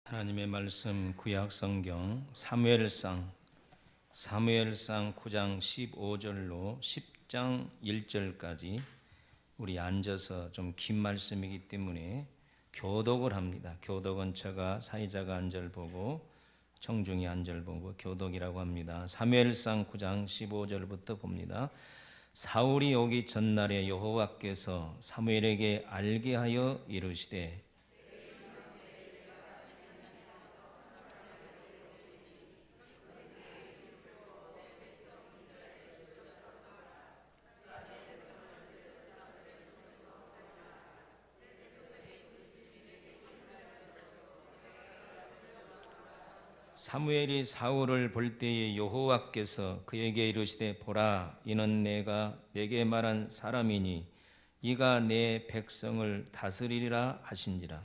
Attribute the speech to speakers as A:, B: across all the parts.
A: 하나님의 말씀 구약 성경 사무엘상 9장 15절로 10장 1절까지 우리 앉아서 좀 긴 말씀이기 때문에 교독을 합니다. 교독은 제가 사회자가 한 절 보고 청중이 한 절 보고 교독이라고 합니다. 사무엘상 9장 15절부터 봅니다. 사울이 오기 전날에 여호와께서 사무엘에게 알게 하여 이르시되 사무엘이 사울을 볼 때에 여호와께서 그에게 이르시되 보라 이는 내가 내게 말한 사람이니 이가 내 백성을 다스리리라 하신지라.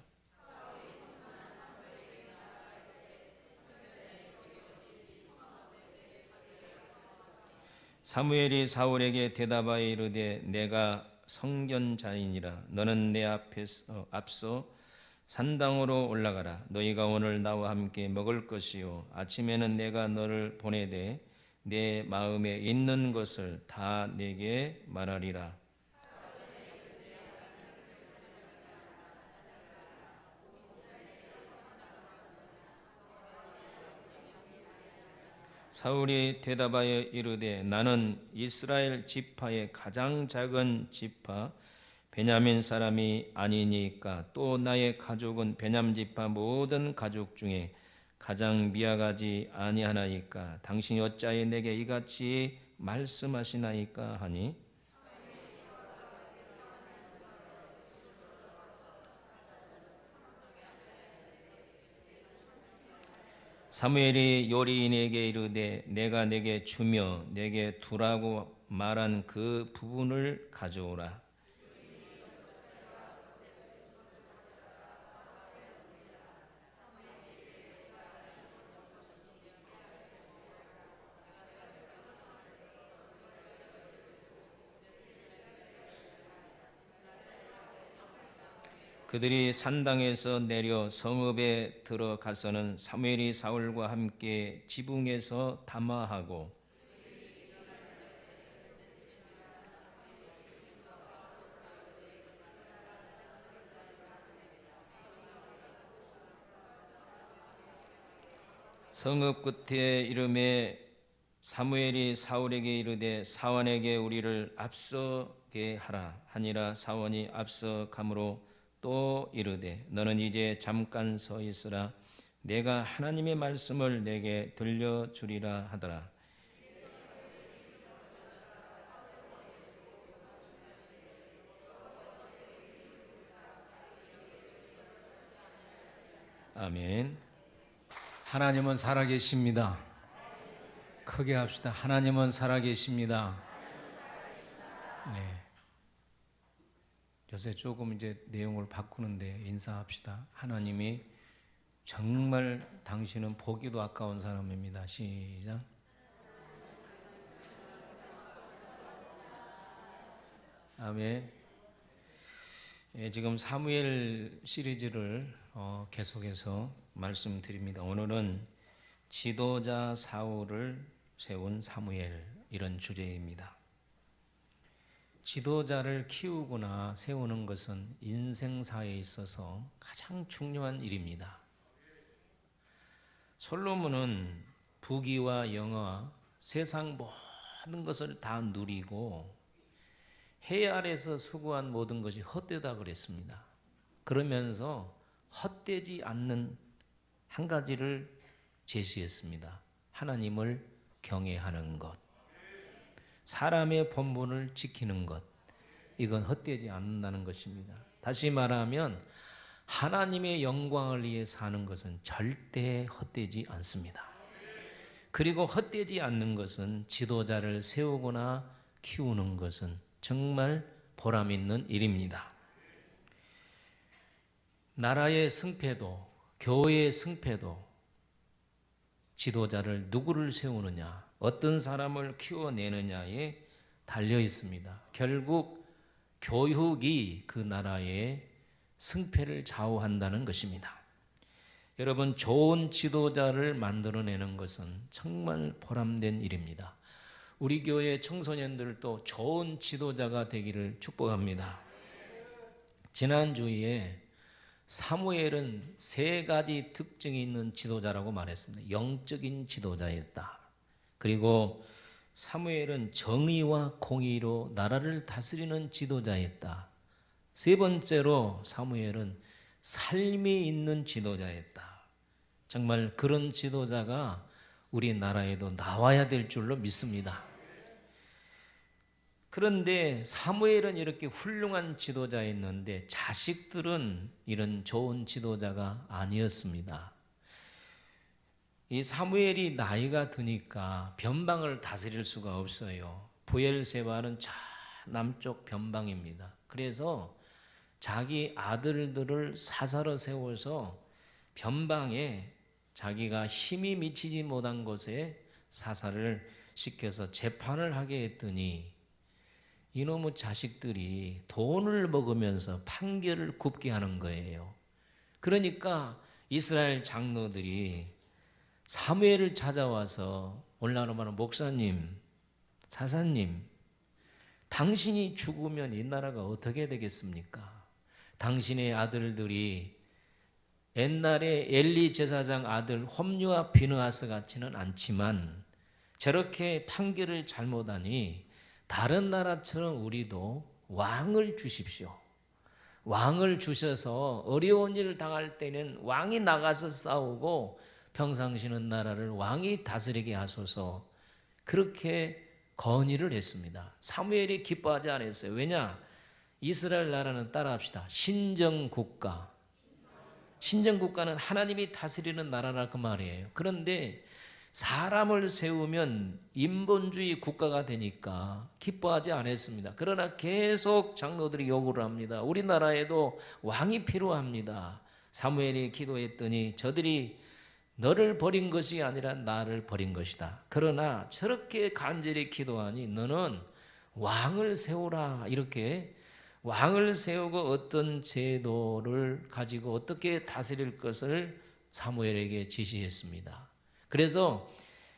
A: 사무엘이 사울에게 대답하여 이르되 내가 성견자이니라. 너는 내 앞서 산당으로 올라가라. 너희가 오늘 나와 함께 먹을 것이요 아침에는 내가 너를 보내되 내 마음에 있는 것을 다 내게 말하리라. 사울이 대답하여 이르되 나는 이스라엘 지파의 가장 작은 지파 베냐민 사람이 아니니까 또 나의 가족은 베냐민 지파 모든 가족 중에 가장 미약하지 아니하나이까 당신이 어찌하여 내게 이같이 말씀하시나이까 하니 사무엘이 요리인에게 이르되 내가 내게 주며 내게 두라고 말한 그 부분을 가져오라. 그들이 산당에서 내려 성읍에 들어가서는 사무엘이 사울과 함께 지붕에서 담화하고 성읍 끝에 이름에 사무엘이 사울에게 이르되 사원에게 우리를 앞서게 하라 하니라. 사원이 앞서가므로 또 이르되 너는 이제 잠깐 서 있으라. 내가 하나님의 말씀을 내게 들려주리라 하더라. 아멘.
B: 하나님은 살아계십니다. 크게 합시다. 하나님은 살아계십니다. 네. 요새 조금 이제 내용을 바꾸는데 인사합시다. 하나님이 정말 당신은 보기도 아까운 사람입니다. 시작. 아멘. 지금 사무엘 시리즈를 계속해서 말씀드립니다. 오늘은 지도자 사울을 세운 사무엘 이런 주제입니다. 지도자를 키우거나 세우는 것은 인생사에 있어서 가장 중요한 일입니다. 솔로몬은 부귀와 영화, 세상 모든 것을 다 누리고 해 아래서 수고한 모든 것이 헛되다 그랬습니다. 그러면서 헛되지 않는 한 가지를 제시했습니다. 하나님을 경외하는 것, 사람의 본분을 지키는 것, 이건 헛되지 않는다는 것입니다. 다시 말하면 하나님의 영광을 위해 사는 것은 절대 헛되지 않습니다. 그리고 헛되지 않는 것은 지도자를 세우거나 키우는 것은 정말 보람 있는 일입니다. 나라의 승패도 교회의 승패도 지도자를 누구를 세우느냐, 어떤 사람을 키워내느냐에 달려 있습니다. 결국 교육이 그 나라의 승패를 좌우한다는 것입니다. 여러분, 좋은 지도자를 만들어내는 것은 정말 보람된 일입니다. 우리 교회 청소년들도 좋은 지도자가 되기를 축복합니다. 지난주에 사무엘은 3가지 특징이 있는 지도자라고 말했습니다. 영적인 지도자였다. 그리고 사무엘은 정의와 공의로 나라를 다스리는 지도자였다. 3번째로 사무엘은 삶이 있는 지도자였다. 정말 그런 지도자가 우리나라에도 나와야 될 줄로 믿습니다. 그런데 사무엘은 이렇게 훌륭한 지도자였는데 자식들은 이런 좋은 지도자가 아니었습니다. 이 사무엘이 나이가 드니까 변방을 다스릴 수가 없어요. 브엘세바는 저 남쪽 변방입니다. 그래서 자기 아들들을 사사로 세워서 변방에 자기가 힘이 미치지 못한 곳에 사사를 시켜서 재판을 하게 했더니 이놈의 자식들이 돈을 먹으면서 판결을 굽게 하는 거예요. 그러니까 이스라엘 장로들이 사무엘을 찾아와서 오늘날로 말하면 목사님, 사사님, 당신이 죽으면 이 나라가 어떻게 되겠습니까? 당신의 아들들이 옛날에 엘리 제사장 아들 홈리와 비느하스 같지는 않지만 저렇게 판결을 잘못하니 다른 나라처럼 우리도 왕을 주십시오. 왕을 주셔서 어려운 일을 당할 때는 왕이 나가서 싸우고 평상시는 나라를 왕이 다스리게 하소서. 그렇게 건의를 했습니다. 사무엘이 기뻐하지 않았어요. 왜냐? 이스라엘 나라는 따라합시다. 신정국가. 신정국가는 하나님이 다스리는 나라라 그 말이에요. 그런데 사람을 세우면 인본주의 국가가 되니까 기뻐하지 않았습니다. 그러나 계속 장로들이 요구를 합니다. 우리나라에도 왕이 필요합니다. 사무엘이 기도했더니 저들이 너를 버린 것이 아니라 나를 버린 것이다. 그러나 저렇게 간절히 기도하니 너는 왕을 세우라. 이렇게 왕을 세우고 어떤 제도를 가지고 어떻게 다스릴 것을 사무엘에게 지시했습니다. 그래서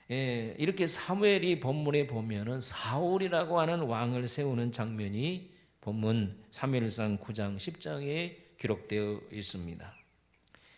B: 이렇게 사무엘이 본문에 보면은 사울이라고 하는 왕을 세우는 장면이 본문 사무엘상 9장 10장에 기록되어 있습니다.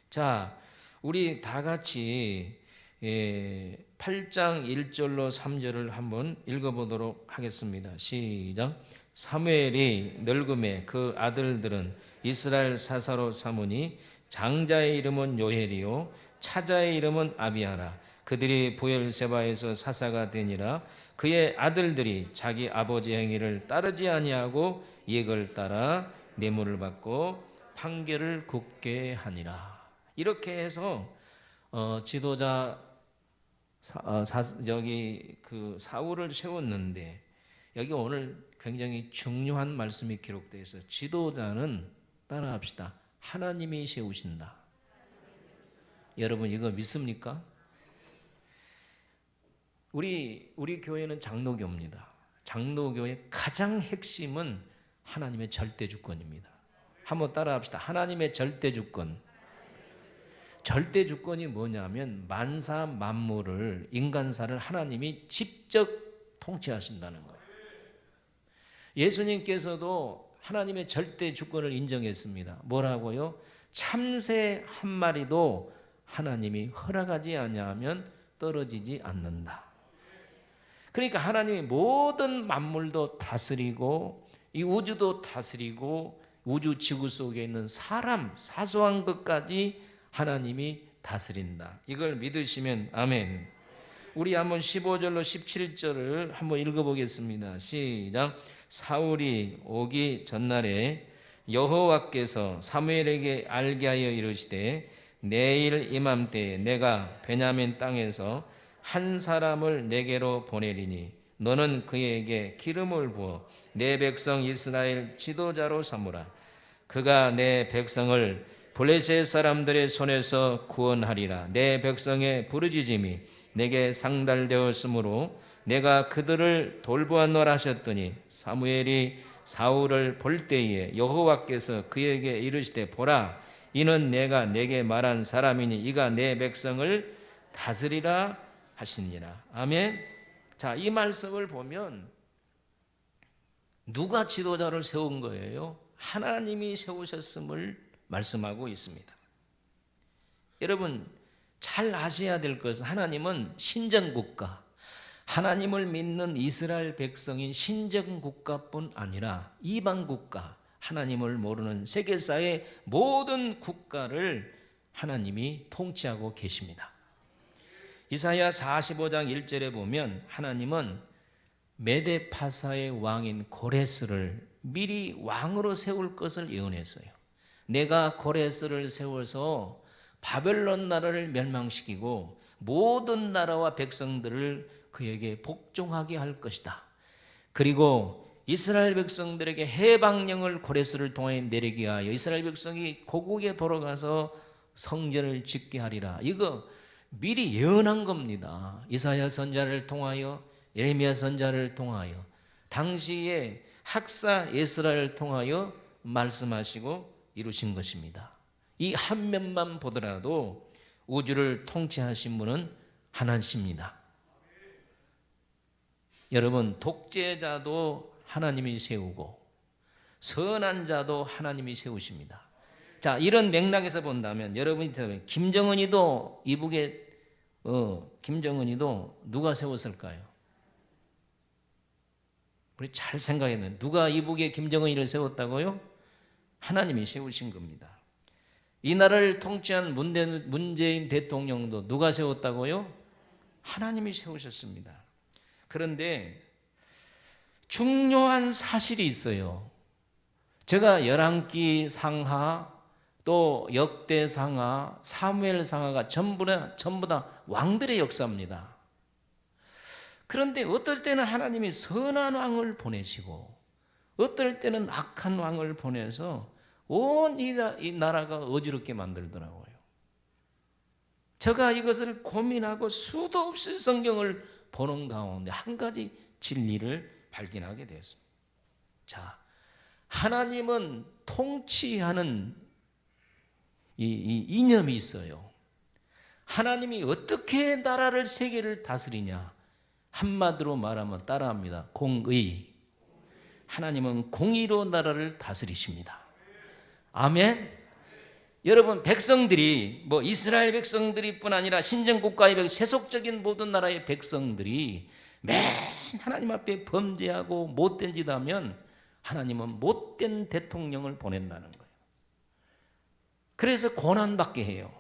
B: 자, 우리 다 같이 8장 1절로 3절을 한번 읽어보도록 하겠습니다. 시작. 사무엘이 늙음에 그 아들들은 이스라엘 사사로 삼으니 장자의 이름은 요헬이요 차자의 이름은 아비아라. 그들이 브엘세바에서 사사가 되니라. 그의 아들들이 자기 아버지 행위를 따르지 아니하고 예를 따라 뇌물을 받고 판결을 굽게 하니라. 이렇게 해서 지도자 여기 그 사울을 세웠는데 여기 오늘 굉장히 중요한 말씀이 기록되어 있어요. 지도자는 따라합시다. 하나님이 세우신다. 여러분 이거 믿습니까? 우리 교회는 장로교입니다. 장로교의 가장 핵심은 하나님의 절대 주권입니다. 한번 따라합시다. 하나님의 절대 주권. 절대 주권이 뭐냐면 만사 만물을 인간사를 하나님이 직접 통치하신다는 거예요. 예수님께서도 하나님의 절대 주권을 인정했습니다. 뭐라고요? 참새 한 마리도 하나님이 허락하지 아니하면 떨어지지 않는다. 그러니까 하나님이 모든 만물도 다스리고 이 우주도 다스리고 우주 지구 속에 있는 사람 사소한 것까지 하나님이 다스린다. 이걸 믿으시면 아멘. 우리 한번 15절로 17절을 한번 읽어보겠습니다. 시작. 사울이 오기 전날에 여호와께서 사무엘에게 알게 하여 이르시되 내일 이맘때에 내가 베냐민 땅에서 한 사람을 내게로 보내리니 너는 그에게 기름을 부어 내 백성 이스라엘 지도자로 삼으라. 그가 내 백성을 블레셋 사람들의 손에서 구원하리라. 내 백성의 부르짖음이 내게 상달되었으므로 내가 그들을 돌보았노라 하셨더니 사무엘이 사울을 볼 때에 여호와께서 그에게 이르시되 보라
A: 이는 내가 내게 말한 사람이니 이가 내 백성을 다스리라 하시니라. 아멘. 자, 이 말씀을 보면 누가 지도자를 세운 거예요? 하나님이 세우셨음을 말씀하고 있습니다. 여러분 잘 아셔야 될 것은 하나님은 신정국가, 하나님을 믿는 이스라엘 백성인 신정국가뿐 아니라 이방국가, 하나님을 모르는 세계사의 모든 국가를 하나님이 통치하고 계십니다. 이사야 45장 1절에 보면 하나님은 메데파사의 왕인 고레스를 미리 왕으로 세울 것을 예언했어요. 내가 고레스를 세워서 바벨론 나라를 멸망시키고 모든 나라와 백성들을 그에게 복종하게 할 것이다. 그리고 이스라엘 백성들에게 해방령을 고레스를 통해 내리게 하여 이스라엘 백성이 고국에 돌아가서 성전을 짓게 하리라. 이거 미리 예언한 겁니다. 이사야 선지자를 통하여, 예레미야 선지자를 통하여, 당시에 학사 에스라를 통하여 말씀하시고 이루신 것입니다. 이 한 면만 보더라도 우주를 통치하신 분은 하나님이십니다. 여러분 독재자도 하나님이 세우고 선한 자도 하나님이 세우십니다. 자, 이런 맥락에서 본다면 여러분이 김정은이도 이북에 김정은이도 누가 세웠을까요? 우리 잘 생각해보면 누가 이북에 김정은이를 세웠다고요? 하나님이 세우신 겁니다. 이 나라를 통치한 문재인 대통령도 누가 세웠다고요? 하나님이 세우셨습니다. 그런데 중요한 사실이 있어요. 제가 열왕기 상하 또 역대 상하, 사무엘 상하가 전부 다 왕들의 역사입니다. 그런데 어떨 때는 하나님이 선한 왕을 보내시고 어떨 때는 악한 왕을 보내서 온 이 나라가 어지럽게 만들더라고요. 제가 이것을 고민하고 수도 없이 성경을 보는 가운데 한 가지 진리를 발견하게 되었습니다. 자, 하나님은 통치하는 이 이념이 있어요. 하나님이 어떻게 나라를 세계를 다스리냐? 한마디로 말하면 따라합니다. 공의. 하나님은 공의로 나라를 다스리십니다. 아멘. 여러분 백성들이 이스라엘 백성들이 뿐 아니라 신정국가의 세속적인 모든 나라의 백성들이 맨 하나님 앞에 범죄하고 못된 짓 하면 하나님은 못된 대통령을 보낸다는 거예요. 그래서 고난받게 해요.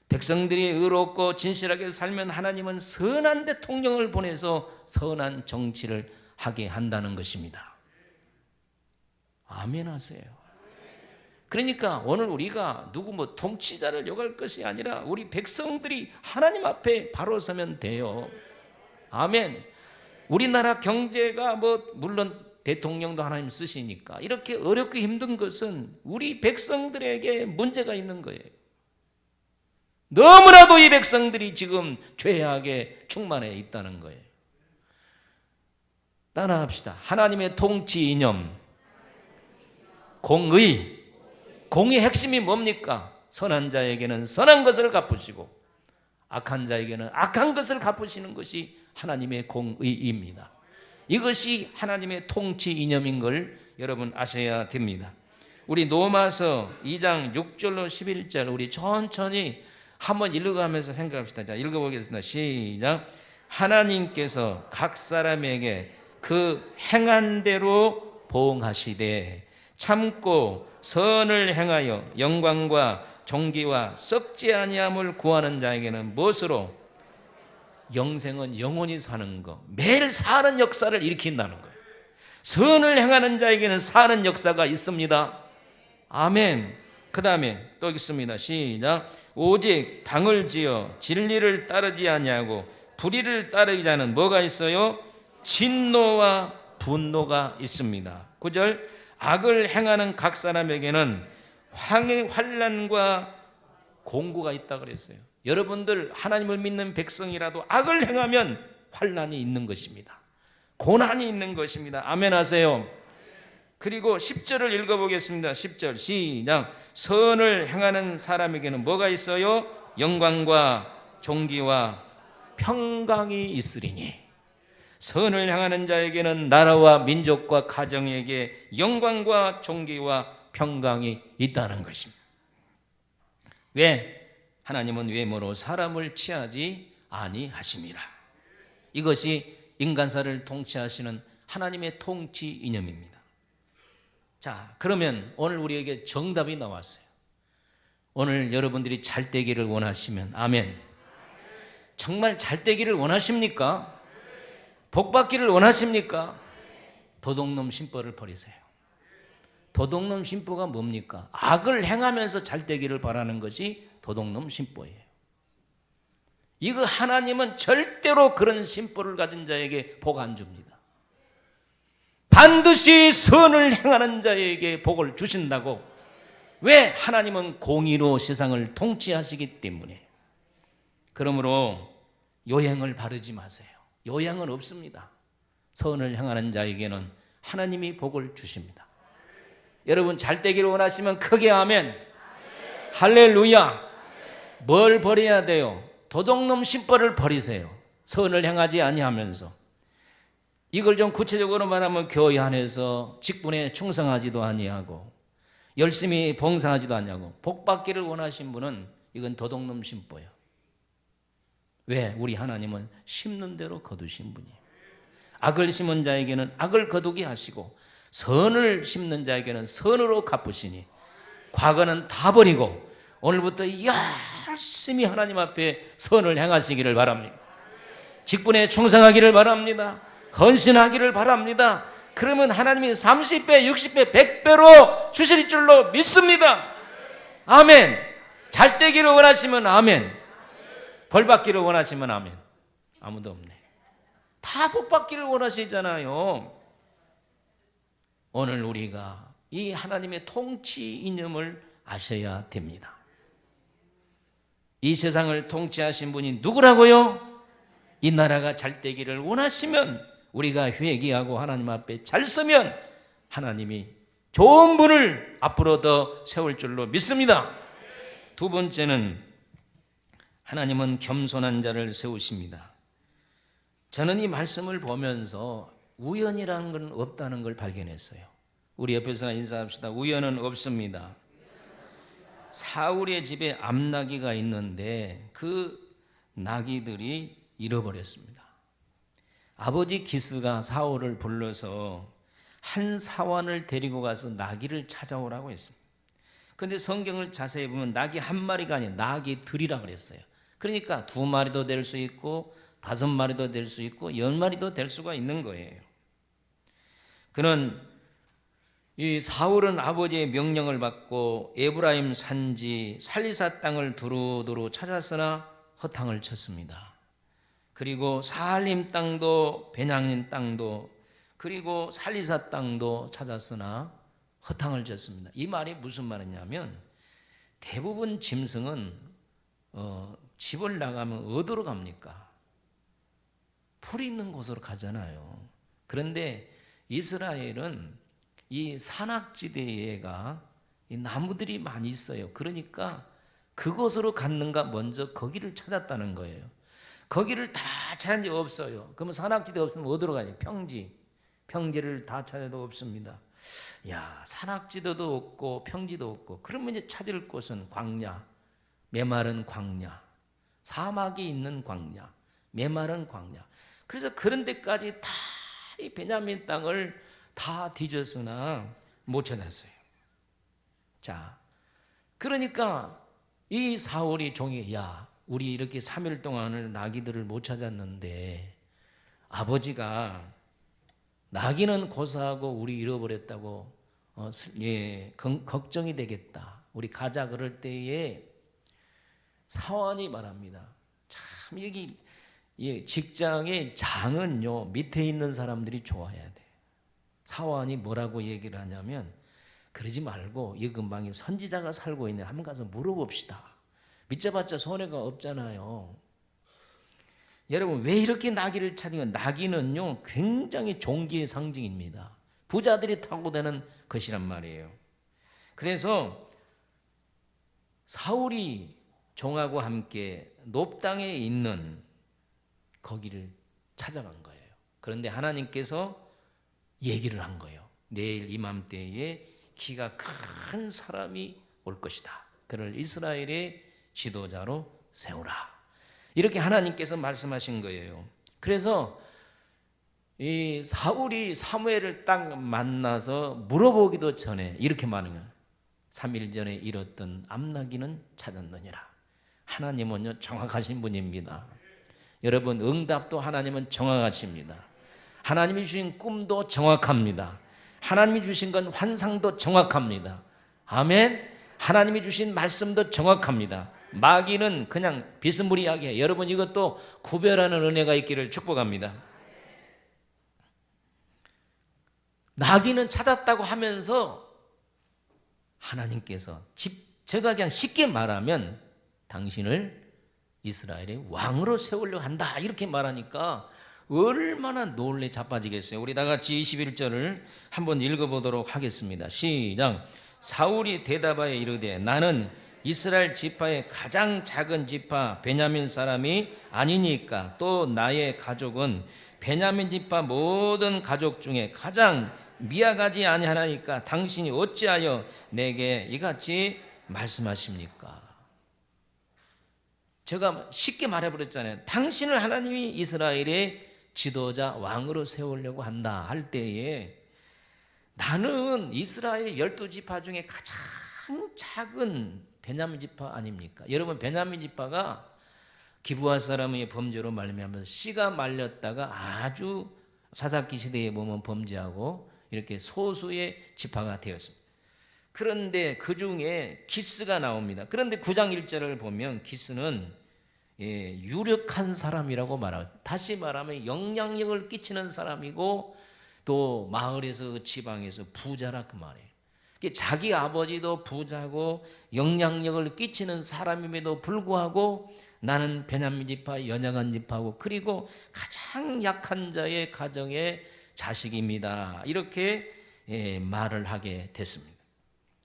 A: 백성들이 의롭고 진실하게 살면 하나님은 선한 대통령을 보내서 선한 정치를 하게 한다는 것입니다. 아멘 하세요. 그러니까 오늘 우리가 누구 통치자를 욕할 것이 아니라 우리 백성들이 하나님 앞에 바로 서면 돼요. 아멘. 우리나라 경제가 물론 대통령도 하나님 쓰시니까 이렇게 어렵고 힘든 것은 우리 백성들에게 문제가 있는 거예요. 너무나도 이 백성들이 지금 죄악에 충만해 있다는 거예요. 따라합시다. 하나님의 통치 이념, 공의. 공의 핵심이 뭡니까? 선한 자에게는 선한 것을 갚으시고 악한 자에게는 악한 것을 갚으시는 것이 하나님의 공의입니다. 이것이 하나님의 통치 이념인 걸 여러분 아셔야 됩니다. 우리 로마서 2장 6절로 11절 우리 천천히 한번 읽어가면서 생각합시다. 자, 읽어보겠습니다. 시작. 하나님께서 각 사람에게 그 행한 대로 보응하시되 참고 선을 행하여 영광과 존귀와 썩지 아니함을 구하는 자에게는 무엇으로? 영생은 영원히 사는 거, 매일 사는 역사를 일으킨다는 거예요. 선을 행하는 자에게는 사는 역사가 있습니다. 아멘. 그 다음에 또 있습니다. 시작. 오직 당을 지어 진리를 따르지 아니하고 불의를 따르지 않은 뭐가 있어요? 진노와 분노가 있습니다. 9절. 악을 행하는 각 사람에게는 환난과 공고가 있다 그랬어요. 여러분들 하나님을 믿는 백성이라도 악을 행하면 환난이 있는 것입니다. 고난이 있는 것입니다. 아멘 하세요. 그리고 10절을 읽어보겠습니다. 10절 시작. 선을 행하는 사람에게는 뭐가 있어요? 영광과 존귀와
B: 평강이 있으리니.
A: 선을 향하는 자에게는 나라와 민족과 가정에게 영광과 존귀와
B: 평강이 있다는 것입니다.
A: 왜? 하나님은 외모로 사람을 취하지 아니하심이라.
B: 이것이 인간사를 통치하시는 하나님의 통치 이념입니다. 자, 그러면 오늘 우리에게 정답이 나왔어요. 오늘 여러분들이 잘 되기를 원하시면 아멘. 정말 잘 되기를 원하십니까? 복 받기를 원하십니까? 도둑놈 심보를 버리세요. 도둑놈 심보가 뭡니까? 악을 행하면서 잘 되기를 바라는 것이 도둑놈 심보예요. 이거 하나님은 절대로 그런 심보를 가진 자에게 복 안 줍니다. 반드시 선을 행하는 자에게 복을 주신다고. 왜? 하나님은 공의로 세상을 통치하시기 때문에. 그러므로 요행을 바르지 마세요. 요행은 없습니다. 선을 행하는 자에게는 하나님이 복을 주십니다. 여러분 잘 되기를 원하시면 크게 아멘. 할렐루야. 뭘 버려야 돼요? 도둑놈 심벌을 버리세요. 선을 행하지 아니하면서. 이걸 좀 구체적으로 말하면 교회 안에서 직분에 충성하지도 아니하고 열심히 봉사하지도 아니하고 복 받기를 원하신 분은 이건 도둑놈 심보예요. 왜? 우리 하나님은 심는 대로 거두신 분이에요. 악을 심은 자에게는 악을 거두게 하시고 선을 심는 자에게는 선으로 갚으시니 과거는 다 버리고 오늘부터 열심히 하나님 앞에 선을 행하시기를 바랍니다. 직분에 충성하기를 바랍니다. 헌신하기를 바랍니다. 그러면 하나님이 30배, 60배, 100배로 주실 줄로 믿습니다. 아멘. 잘 되기를 원하시면 아멘. 벌 받기를 원하시면 아멘. 아무도 없네. 다 복 받기를 원하시잖아요. 오늘 우리가 이 하나님의 통치 이념을 아셔야 됩니다. 이 세상을 통치하신 분이 누구라고요? 이 나라가 잘 되기를 원하시면 우리가 회개하고 하나님 앞에 잘 서면 하나님이 좋은 분을 앞으로 더 세울 줄로 믿습니다. 두 번째는 하나님은 겸손한 자를 세우십니다. 저는 이 말씀을 보면서 우연이라는 건 없다는 걸 발견했어요. 우리 옆에서 인사합시다. 우연은 없습니다. 사울의 집에 암나귀가 있는데 그 나귀들이 잃어버렸습니다. 아버지 기스가 사울을 불러서 한 사환을 데리고 가서 나귀를 찾아오라고 했습니다. 그런데 성경을 자세히 보면 나귀 한 마리가 아니라 나귀들이라 그랬어요. 그러니까 2마리도 될 수 있고 5마리도 될 수 있고 10마리도 될 수가 있는 거예요. 그는 이 사울은 아버지의 명령을 받고 에브라임 산지 살리사 땅을 두루두루 찾았으나 허탕을 쳤습니다. 그리고 사할림 땅도 베냐민 땅도 그리고 살리사 땅도 찾았으나 허탕을 쳤습니다. 이 말이 무슨 말이냐면 대부분 짐승은 집을 나가면 어디로 갑니까? 풀이 있는 곳으로 가잖아요. 그런데 이스라엘은 이 산악지대가 이 나무들이 많이 있어요. 그러니까 그곳으로 갔는가 먼저 거기를 찾았다는 거예요. 거기를 다 찾은 지 없어요. 그러면 산악지대 없으면 어디로 가냐? 평지를 다 찾아도 없습니다. 야, 산악지대도 없고 평지도 없고 그러면 이제 찾을 곳은 광야, 메마른 광야, 사막이 있는 광야, 메마른 광야. 그래서 그런 데까지 다 이 베냐민 땅을 다 뒤졌으나 못 찾았어요. 자, 그러니까 이 사울이 종이 야, 우리 이렇게 3일 동안을 나귀들을 못 찾았는데 아버지가 나귀는 고사하고 우리 잃어버렸다고 걱정이 되겠다. 우리 가자 그럴 때에 사환이 말합니다. 참 여기 직장의 장은요 밑에 있는 사람들이 좋아야 돼. 사환이 뭐라고 얘기를 하냐면 그러지 말고 이 근방에 선지자가 살고 있네. 한번 가서 물어봅시다. 믿자봤자 손해가 없잖아요. 여러분 왜 이렇게 나귀를 찾는 건 나귀는요 굉장히 존귀의 상징입니다. 부자들이 타고 다니는 것이란 말이에요. 그래서 사울이 종하고 함께 높당에 있는 거기를 찾아간 거예요. 그런데 하나님께서 얘기를 한 거예요. 내일 이맘때에 키가 큰 사람이 올 것이다. 그를 이스라엘의 지도자로 세우라. 이렇게 하나님께서 말씀하신 거예요. 그래서 이 사울이 사무엘을 딱 만나서 물어보기도 전에 이렇게 말하는 거예요. 3일 전에 잃었던 암나귀는 찾았느니라. 하나님은요 정확하신 분입니다. 여러분 응답도 하나님은 정확하십니다. 하나님이 주신 꿈도 정확합니다. 하나님이 주신 건 환상도 정확합니다. 아멘. 하나님이 주신 말씀도 정확합니다. 마귀는 그냥 비스무리하게 여러분 이것도 구별하는 은혜가 있기를 축복합니다. 나귀는 찾았다고 하면서 하나님께서 제가 그냥 쉽게 말하면 당신을 이스라엘의 왕으로 세우려고 한다 이렇게 말하니까 얼마나 놀래 자빠지겠어요. 우리 다 같이 21절을 한번 읽어보도록 하겠습니다. 시작. 사울이 대답하여 이르되 나는 이스라엘 지파의 가장 작은 지파 베냐민 사람이 아니니까 또 나의 가족은 베냐민 지파 모든 가족 중에 가장 미약하지 아니하나이까 당신이 어찌하여 내게 이같이 말씀하십니까? 제가 쉽게 말해버렸잖아요. 당신을 하나님이 이스라엘의 지도자 왕으로 세우려고 한다 할 때에 나는 이스라엘 12지파 중에 가장 작은 베냐민 지파 아닙니까? 여러분 베냐민 지파가 기브아 사람의 범죄로 말미암아서 씨가 말렸다가 아주 사사기 시대에 보면 범죄하고 이렇게 소수의 지파가 되었습니다. 그런데 그 중에 기스가 나옵니다. 그런데 9장 1절을 보면 기스는 유력한 사람이라고 말하고 다시 말하면 영향력을 끼치는 사람이고 또 마을에서 지방에서 부자라 그 말이에요. 자기 아버지도 부자고 영향력을 끼치는 사람임에도 불구하고 나는 베냐민 지파 연약한 지파고 그리고 가장 약한 자의 가정의 자식입니다. 이렇게 말을 하게 됐습니다.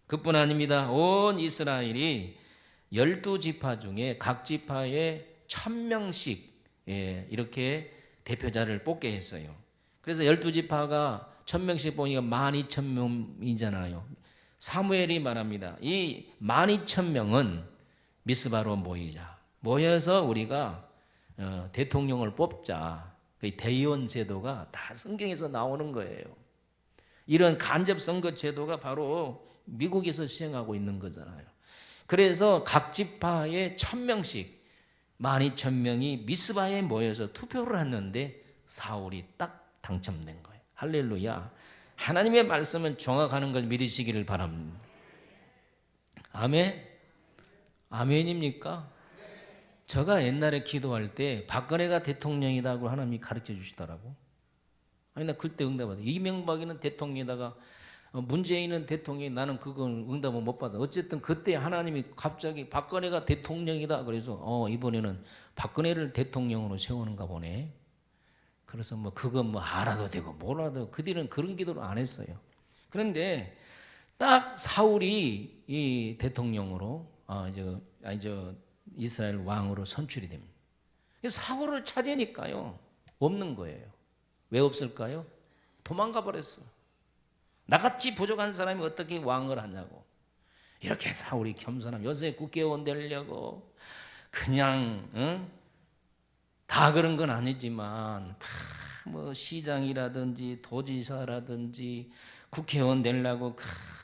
B: 그뿐 아닙니다. 온 이스라엘이 12지파 중에 각 지파에 1000명씩 이렇게 대표자를 뽑게 했어요. 그래서 12지파가 1000명씩 보니까 12000명이잖아요. 사무엘이 말합니다. 이 12000명은 미스바로 모여서 우리가 대통령을 뽑자. 그 대의원 제도가 다 성경에서 나오는 거예요. 이런 간접 선거 제도가 바로 미국에서 시행하고 있는 거잖아요. 그래서 각 지파에 1000명씩 12000명이 미스바에 모여서 투표를 했는데 사울이 딱 당첨된 거예요. 할렐루야. 하나님의 말씀은 정확하는 걸 믿으시기를 바랍니다. 아멘. 아멘입니까? 제가 옛날에 기도할 때 박근혜가 대통령이라고 하나님이 가르쳐 주시더라고. 아니 나 그때 응답받아. 이명박이는 대통령이다가 문재인은 대통령이 나는 그건 응답을 못 받아. 어쨌든 그때 하나님이 갑자기 박근혜가 대통령이다. 그래서 이번에는 박근혜를 대통령으로 세우는가 보네. 그래서 뭐 그건 뭐 알아도 되고 몰라도 그 뒤는 그런 기도를 안 했어요. 그런데 딱 사울이 이 대통령으로 이스라엘 왕으로 선출이 됩니다. 사울을 찾으니까요 없는 거예요. 왜 없을까요? 도망가 버렸어. 나같이 부족한 사람이 어떻게 왕을 하냐고. 이렇게 사울이 겸손함 요새 국회의원 되려고 그냥 다 그런 건 아니지만 뭐 시장이라든지 도지사라든지 국회의원 되려고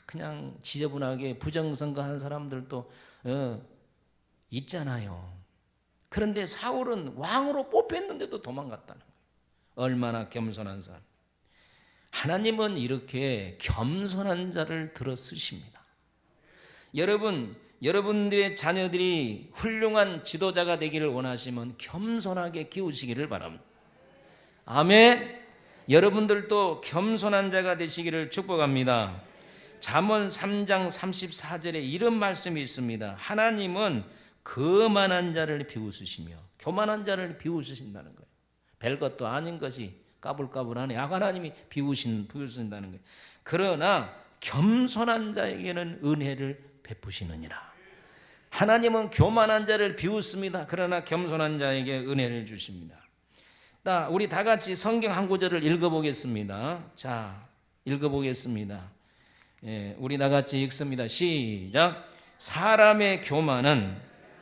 B: 그냥 지저분하게 부정선거하는 사람들도 있잖아요. 그런데 사울은 왕으로 뽑혔는데도 도망갔다는 거예요. 얼마나 겸손한 사람. 하나님은 이렇게 겸손한 자를 들어 쓰십니다. 여러분들의 자녀들이 훌륭한 지도자가 되기를 원하시면 겸손하게 키우시기를 바랍니다. 아멘. 여러분들도 겸손한 자가 되시기를 축복합니다. 잠언 3장 34절에 이런 말씀이 있습니다. 하나님은 거만한 자를 비웃으시며 교만한 자를 비웃으신다는 거예요. 별것도 아닌 것이 까불까불하네. 하나님이 비우신다는 거예요. 그러나 겸손한 자에게는 은혜를 베푸시느니라. 하나님은 교만한 자를 비웃습니다. 그러나 겸손한 자에게 은혜를 주십니다. 우리 다 같이 성경 한 구절을 읽어보겠습니다. 자, 읽어보겠습니다. 우리 다 같이 읽습니다. 시작. 사람의 교만은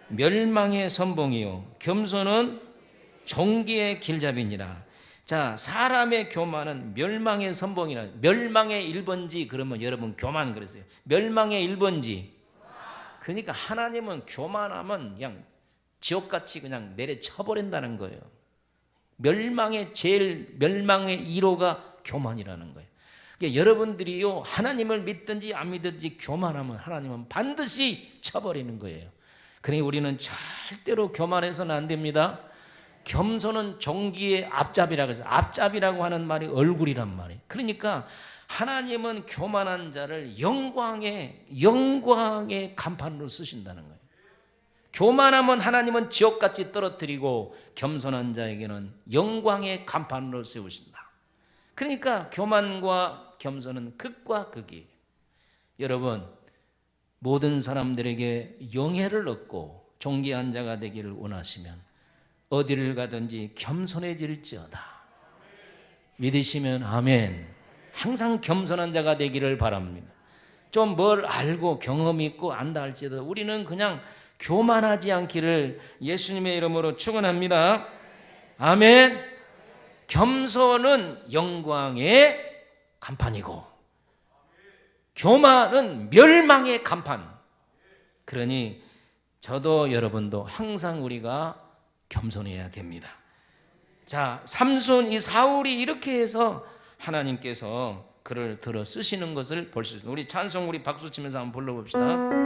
B: 멸망의 선봉이요 겸손은 존귀의 길잡이니라. 자, 사람의 교만은 멸망의 선봉이라. 멸망의 1번지 그러면 여러분 교만 그랬어요. 멸망의 1번지. 그러니까 하나님은 교만하면 그냥 지옥같이 그냥 내려쳐버린다는 거예요. 멸망의 1호가 교만이라는 거예요. 그러니까 여러분들이요 하나님을 믿든지 안 믿든지 교만하면 하나님은 반드시 쳐버리는 거예요. 그러니 우리는 절대로 교만해서는 안 됩니다. 겸손은 종기의 앞잡이라고 해서 앞잡이라고 하는 말이 얼굴이란 말이에요. 그러니까 하나님은 교만한 자를 영광의 간판으로 쓰신다는 거예요. 교만하면 하나님은 지옥같이 떨어뜨리고 겸손한 자에게는 영광의 간판으로 세우신다. 그러니까 교만과 겸손은 극과 극이에요. 여러분 모든 사람들에게 영예를 얻고 존귀한 자가 되기를 원하시면 어디를 가든지 겸손해질지어다. 믿으시면 아멘. 항상 겸손한 자가 되기를 바랍니다. 좀 뭘 알고 경험 있고 안다 할지라도 우리는 그냥 교만하지 않기를 예수님의 이름으로 축원합니다. 아멘. 겸손은 영광의 간판이고 교만은 멸망의 간판. 그러니 저도 여러분도 항상 우리가 겸손해야 됩니다. 자, 삼손 이 사울이 이렇게 해서 하나님께서 그를 들어 쓰시는 것을 볼 수 있습니다. 우리 찬송 우리 박수 치면서 한번 불러봅시다.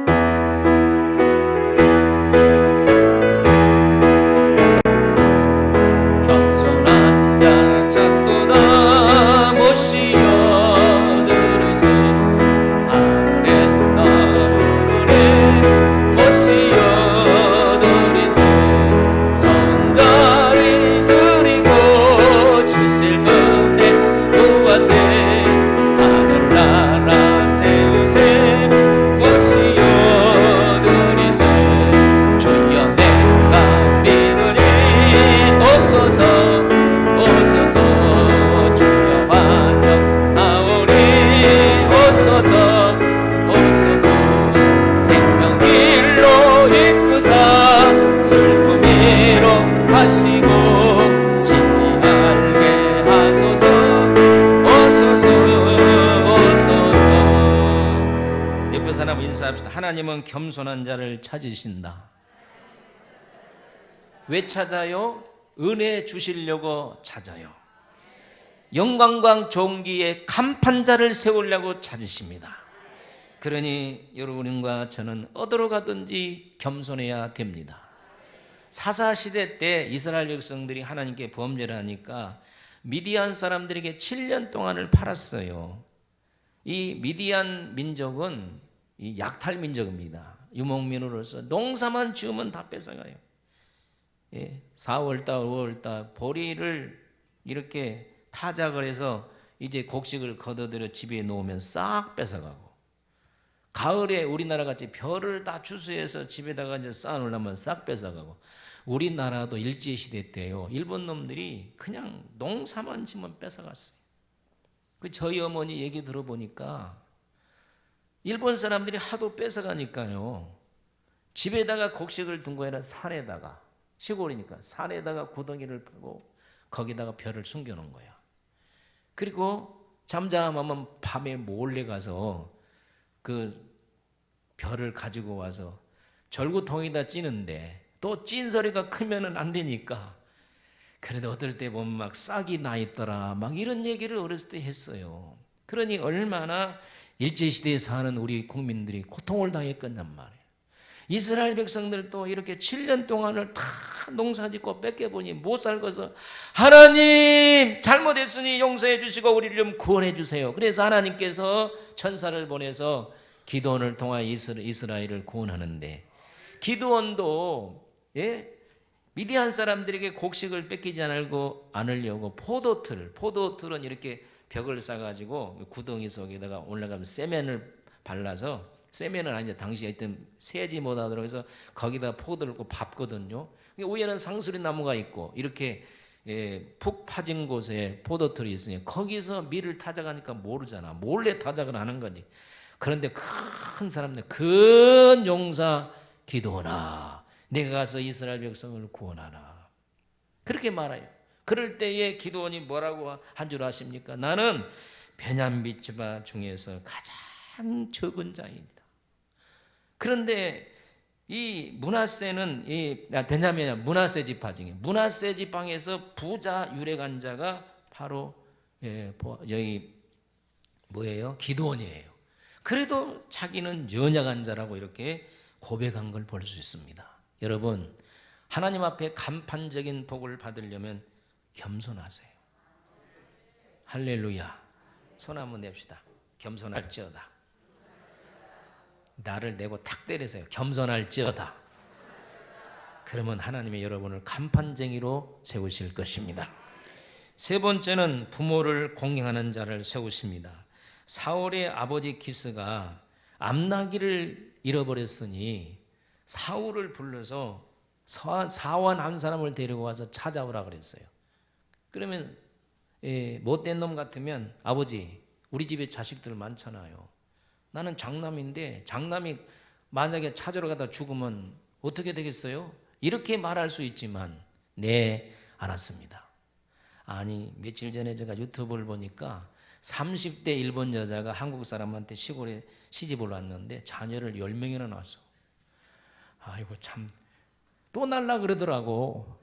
B: 하나님은 겸손한 자를 찾으신다. 왜 찾아요? 은혜 주시려고 찾아요. 영광과 존귀의 간판자를 세우려고 찾으십니다. 그러니 여러분과 저는 어디로 가든지 겸손해야 됩니다. 사사시대 때 이스라엘 백성들이 하나님께 범죄를 하니까 미디안 사람들에게 7년 동안을 팔았어요. 이 미디안 민족은 이 약탈 민족입니다. 유목민으로서 농사만 지으면 다 뺏어가요. 4월달, 5월달 보리를 이렇게 타작을 해서 이제 곡식을 걷어들여 집에 놓으면 싹 뺏어가고, 가을에 우리나라 같이 벼를 다 추수해서 집에다가 이제 쌓아놓으려면 싹 뺏어가고, 우리나라도 일제시대 때요 일본 놈들이 그냥 농사만 지면 뺏어갔어요. 저희 어머니 얘기 들어보니까 일본 사람들이 하도 뺏어가니까요 집에다가 곡식을 둔 거 아니라 산에다가, 시골이니까 산에다가 구덩이를 파고 거기다가 벼를 숨겨놓은 거야. 그리고 잠잠하면 밤에 몰래 가서 그 벼를 가지고 와서 절구통에다 찌는데 또 찐 소리가 크면은 안 되니까, 그래도 어떨 때 보면 막 싹이 나 있더라 막 이런 얘기를 어렸을 때 했어요. 그러니 얼마나 일제시대에 사는 우리 국민들이 고통을 당했겠냔 말이에요. 이스라엘 백성들도 이렇게 7년 동안을 다 농사짓고 뺏겨보니 못 살고서 하나님 잘못했으니 용서해 주시고 우리를 좀 구원해 주세요. 그래서 하나님께서 천사를 보내서 기드온을 통하여 이스라엘을 구원하는데, 기드온도 미디안 사람들에게 곡식을 뺏기지 않으려고 포도틀은 이렇게 벽을 쌓아가지고 구덩이 속에다가 올라가면 세면을 발라서, 세면은 아니죠, 당시에 있던 새지 못하도록 해서 거기다 포도를 넣고 밟거든요. 위에는 상수리 나무가 있고 이렇게 푹 파진 곳에 포도틀이 있으니 거기서 밀을 타작하니까 모르잖아. 몰래 타작을 하는 거지. 그런데 큰 사람들, 큰 용사 기도나 내가 가서 이스라엘 백성을 구원하라, 그렇게 말해요. 그럴 때에 기도원이 뭐라고 한 줄 아십니까? 나는 베냐민 지파 중에서 가장 적은 자입니다. 그런데 이 므낫세는 베냐민 므낫세 지파 중에 므낫세 지방에서 부자 유력한 자가 바로 여기 뭐예요? 기드온이에요. 그래도 자기는 연약한 자라고 이렇게 고백한 걸 볼 수 있습니다. 여러분, 하나님 앞에 간판적인 복을 받으려면 겸손하세요. 할렐루야. 손 한번 냅시다. 겸손할지어다. 나를 내고 탁 때리세요. 겸손할지어다. 그러면 하나님이 여러분을 간판쟁이로 세우실 것입니다. 세 번째는 부모를 공경하는 자를 세우십니다. 사울의 아버지 기스가 암나기를 잃어버렸으니 사울을 불러서 사원 한 사람을 데리고 와서 찾아오라 그랬어요. 그러면 못된 놈 같으면, 아버지 우리 집에 자식들 많잖아요. 나는 장남인데 장남이 만약에 찾으러 가다 죽으면 어떻게 되겠어요? 이렇게 말할 수 있지만, 네, 알았습니다. 아니, 며칠 전에 제가 유튜브를 보니까 30대 일본 여자가 한국 사람한테 시골에 시집을 왔는데 자녀를 10명이나 낳았어. 아이고 참, 또 날라 그러더라고.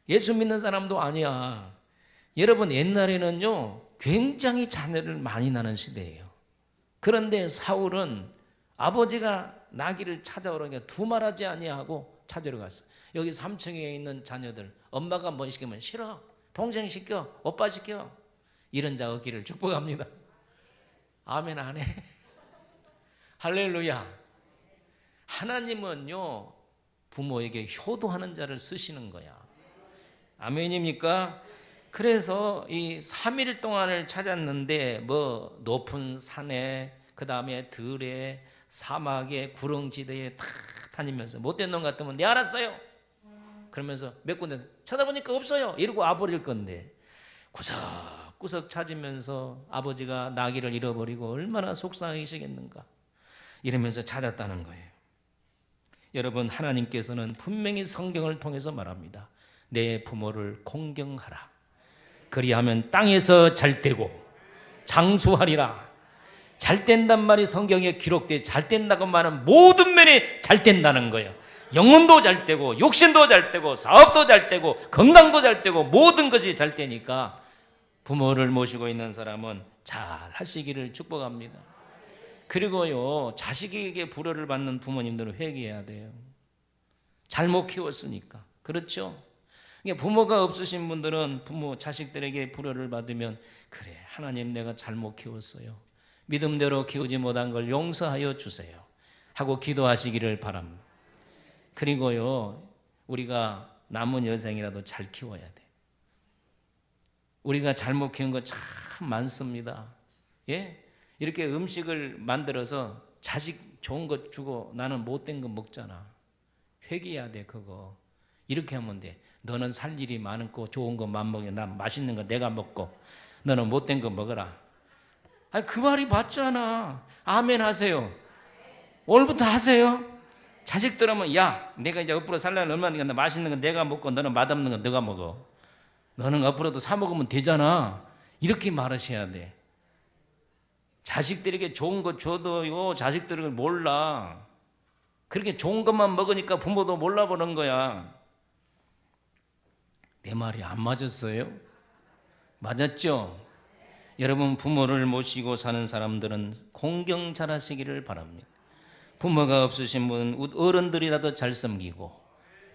B: 예수 믿는 사람도 아니야. 여러분, 옛날에는요 굉장히 자녀를 많이 낳는 시대예요. 그런데 사울은 아버지가 나귀를 찾아오라니까 두말하지 아니하고 찾으러 갔어. 여기 3층에 있는 자녀들, 엄마가 뭐 시키면 싫어, 동생 시켜, 오빠 시켜, 이런 자 얻기를 축복합니다. 아멘 안 해? 할렐루야. 하나님은요 부모에게 효도하는 자를 쓰시는 거야. 아멘입니까? 그래서 이 3일 동안을 찾았는데 뭐 높은 산에, 그 다음에 들에, 사막에, 구렁지대에 다 다니면서, 못된 놈 같으면 네 알았어요 그러면서 몇 군데 쳐다보니까 없어요 이러고 와버릴 건데, 구석구석 찾으면서 아버지가 나귀를 잃어버리고 얼마나 속상하시겠는가 이러면서 찾았다는 거예요. 여러분, 하나님께서는 분명히 성경을 통해서 말합니다. 내 부모를 공경하라. 그리하면 땅에서 잘되고 장수하리라. 잘된단 말이 성경에 기록돼. 잘된다고 말하는 모든 면이 잘된다는 거예요. 영혼도 잘되고 육신도 잘되고 사업도 잘되고 건강도 잘되고 모든 것이 잘되니까 부모를 모시고 있는 사람은 잘 하시기를 축복합니다. 그리고요, 자식에게 불효를 받는 부모님들은 회개해야 돼요. 잘못 키웠으니까. 그렇죠? 부모가 없으신 분들은 부모 자식들에게 불효를 받으면, 그래 하나님 내가 잘못 키웠어요, 믿음대로 키우지 못한 걸 용서하여 주세요 하고 기도하시기를 바랍니다. 그리고요, 우리가 남은 여생이라도 잘 키워야 돼. 우리가 잘못 키운 거 참 많습니다. 예? 이렇게 음식을 만들어서 자식 좋은 거 주고 나는 못된 거 먹잖아. 회개해야 돼. 그거 이렇게 하면 돼. 너는 살 일이 많고 좋은 것만 먹여, 난 맛있는 거 내가 먹고 너는 못된 거 먹어라. 아니, 그 말이 맞잖아. 아멘 하세요. 오늘부터 하세요. 자식들 하면, 야 내가 이제 앞으로 살려면 얼마나 맛있는 거 내가 먹고 너는 맛없는 거 너가 먹어. 너는 앞으로도 사 먹으면 되잖아. 이렇게 말하셔야 돼. 자식들에게 좋은 거 줘도요 자식들을 몰라. 그렇게 좋은 것만 먹으니까 부모도 몰라보는 거야. 내 말이 안 맞았어요? 맞았죠? 여러분, 부모를 모시고 사는 사람들은 공경 잘하시기를 바랍니다. 부모가 없으신 분은 어른들이라도 잘 섬기고,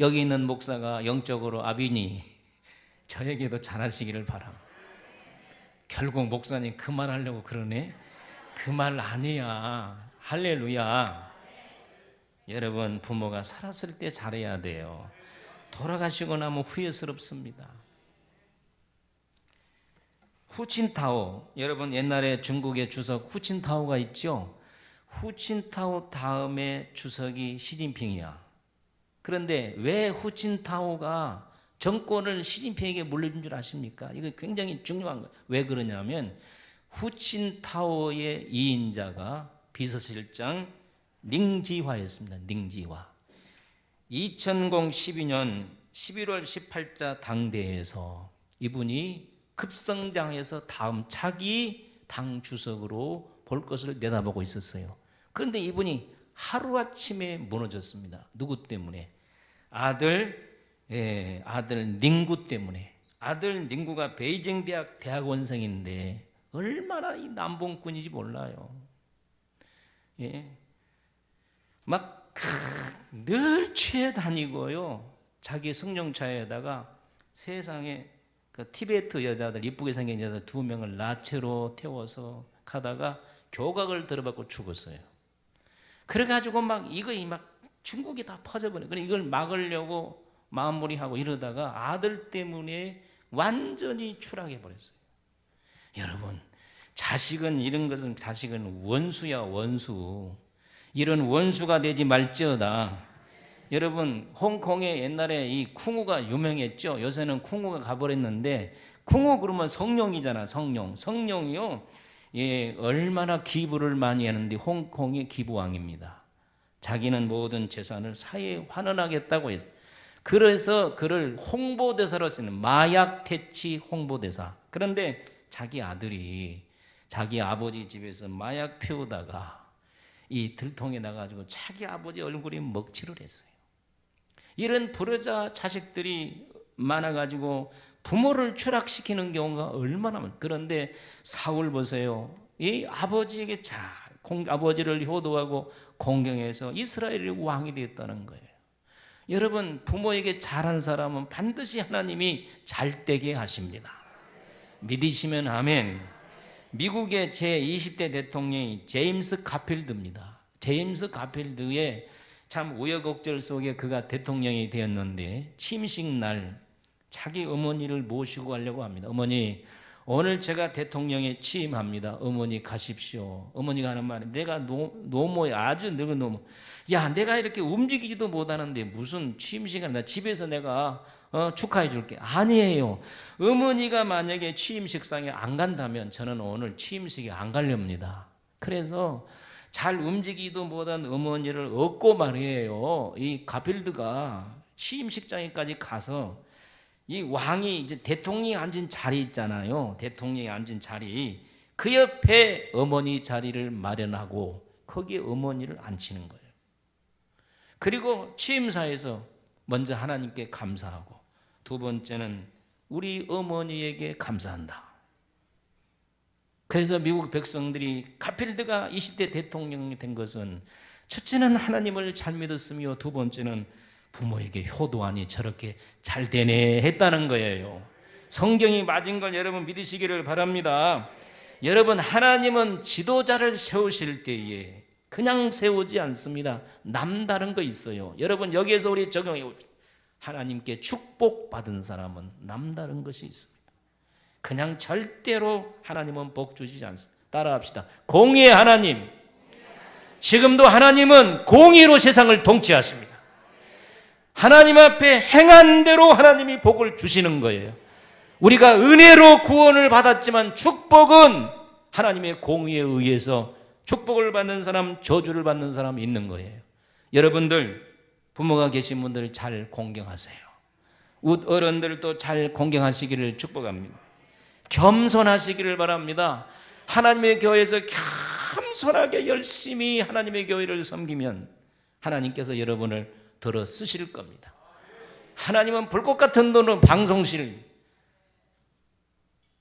B: 여기 있는 목사가 영적으로 아비니 저에게도 잘하시기를 바랍니다. 결국 목사님 그 말 하려고 그러네? 그 말 아니야. 할렐루야. 여러분, 부모가 살았을 때 잘해야 돼요. 돌아가시고 나면 후회스럽습니다. 후친타오, 여러분 옛날에 중국의 주석 후친타오가 있죠. 후친타오 다음에 주석이 시진핑이야. 그런데 왜 후친타오가 정권을 시진핑에게 물려준 줄 아십니까? 이거 굉장히 중요한 거예요. 왜 그러냐면 후친타오의 2인자가 비서실장 닝지화였습니다. 닝지화. 2012년 11월 18자 당대에서 이분이 급성장해서 다음 차기 당 주석으로 볼 것을 내다보고 있었어요. 그런데 이분이 하루아침에 무너졌습니다. 누구 때문에? 아들 닝구 때문에. 아들 닝구가 베이징 대학 대학원생인데 얼마나 이 남봉꾼인지 몰라요. 막 늘 취해 다니고요. 자기 승용차에다가 세상에 그 티베트 여자들, 이쁘게 생긴 여자들 2명을 나체로 태워서 가다가 교각을 들어받고 죽었어요. 그래가지고 이거 중국이 다 퍼져버려. 그래 이걸 막으려고 마무리하고 이러다가 아들 때문에 완전히 추락해버렸어요. 여러분, 자식은 원수야, 원수. 이런 원수가 되지 말지어다. 여러분, 홍콩에 옛날에 이 쿵우가 유명했죠. 요새는 쿵우가 가버렸는데, 쿵우 그러면 성룡이잖아. 성룡이요. 얼마나 기부를 많이 하는데 홍콩의 기부왕입니다. 자기는 모든 재산을 사회에 환원하겠다고 했어요. 그래서 그를 홍보대사로 쓰는 마약 퇴치 홍보대사. 그런데 자기 아들이 자기 아버지 집에서 마약 피우다가 이 들통에 나가지고 자기 아버지 얼굴이 먹칠을 했어요. 이런 불효자 자식들이 많아가지고 부모를 추락시키는 경우가 얼마나 많아요. 그런데 사울 보세요. 이 아버지에게 아버지를 효도하고 공경해서 이스라엘의 왕이 되었다는 거예요. 여러분, 부모에게 잘한 사람은 반드시 하나님이 잘되게 하십니다. 믿으시면 아멘. 미국의 제20대 대통령이 제임스 가필드입니다. 제임스 가필드의 참 우여곡절 속에 그가 대통령이 되었는데 취임식 날 자기 어머니를 모시고 가려고 합니다. 어머니, 오늘 제가 대통령에 취임합니다. 어머니 가십시오. 어머니가 하는 말이 내가 노모야, 아주 늙은 노모. 야, 내가 이렇게 움직이지도 못하는데 무슨 취임식을 나 집에서 내가 축하해 줄게. 아니에요. 어머니가 만약에 취임식상에 안 간다면 저는 오늘 취임식에 안 가렵니다. 그래서 잘 움직이지도 못한 어머니를 얻고 말이에요. 이 가필드가 취임식장에까지 가서 이 왕이 이제 대통령이 앉은 자리 있잖아요. 대통령이 앉은 자리. 그 옆에 어머니 자리를 마련하고 거기에 어머니를 앉히는 거예요. 그리고 취임사에서 먼저 하나님께 감사하고 두 번째는 우리 어머니에게 감사한다. 그래서 미국 백성들이 가필드가 20대 대통령이 된 것은 첫째는 하나님을 잘 믿었으며 두 번째는 부모에게 효도하니 저렇게 잘 되네 했다는 거예요. 성경이 맞은 걸 여러분 믿으시기를 바랍니다. 여러분, 하나님은 지도자를 세우실 때에 그냥 세우지 않습니다. 남다른 거 있어요. 여러분, 여기에서 우리 적용해 봅시다. 하나님께 축복받은 사람은 남다른 것이 있습니다. 그냥 절대로 하나님은 복 주시지 않습니다. 따라합시다. 공의의 하나님. 지금도 하나님은 공의로 세상을 통치하십니다. 하나님 앞에 행한 대로 하나님이 복을 주시는 거예요. 우리가 은혜로 구원을 받았지만 축복은 하나님의 공의에 의해서 축복을 받는 사람, 저주를 받는 사람이 있는 거예요. 여러분들, 부모가 계신 분들 잘 공경하세요. 어른들도 잘 공경하시기를 축복합니다. 겸손하시기를 바랍니다. 하나님의 교회에서 겸손하게 열심히 하나님의 교회를 섬기면 하나님께서 여러분을 들어 쓰실 겁니다. 하나님은 불꽃 같은 눈으로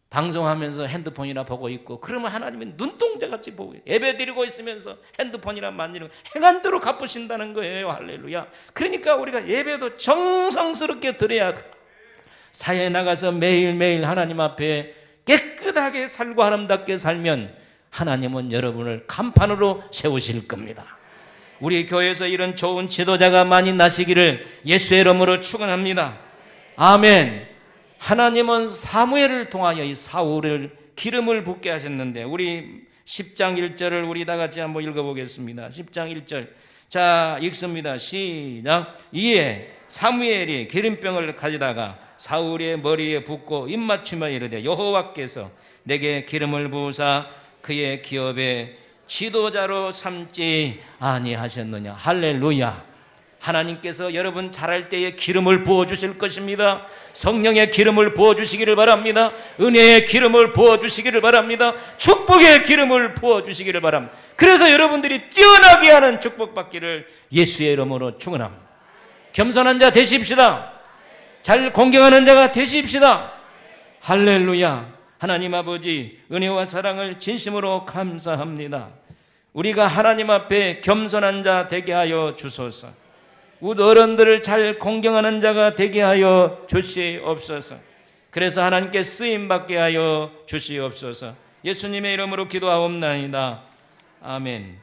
B: 방송하면서 핸드폰이나 보고 있고, 그러면 하나님은 눈동자같이 보고 예배 드리고 있으면서 핸드폰이나 만지는 행한 대로 갚으신다는 거예요. 할렐루야. 그러니까 우리가 예배도 정성스럽게 드려야 사회에 나가서 매일매일 하나님 앞에 깨끗하게 살고 아름답게 살면 하나님은 여러분을 간판으로 세우실 겁니다. 우리 교회에서 이런 좋은 지도자가 많이 나시기를 예수의 이름으로 축원합니다. 아멘. 하나님은 사무엘을 통하여 이 사울을 기름을 붓게 하셨는데 우리 10장 1절을 우리 다 같이 한번 읽어보겠습니다. 10장 1절 자 읽습니다. 시작. 이에 사무엘이 기름병을 가져다가 사울의 머리에 붓고 입맞춤하여 이르되 여호와께서 내게 기름을 부으사 그의 기업에 지도자로 삼지 아니하셨느냐. 할렐루야. 하나님께서 여러분 잘할 때에 기름을 부어주실 것입니다. 성령의 기름을 부어주시기를 바랍니다. 은혜의 기름을 부어주시기를 바랍니다. 축복의 기름을 부어주시기를 바랍니다. 그래서 여러분들이 뛰어나게 하는 축복받기를 예수의 이름으로 축원합니다. 겸손한 자 되십시다. 잘 공경하는 자가 되십시다. 할렐루야. 하나님 아버지 은혜와 사랑을 진심으로 감사합니다. 우리가 하나님 앞에 겸손한 자 되게 하여 주소서. 우리 어른들을 잘 공경하는 자가 되게 하여 주시옵소서. 그래서 하나님께 쓰임받게 하여 주시옵소서. 예수님의 이름으로 기도하옵나이다. 아멘.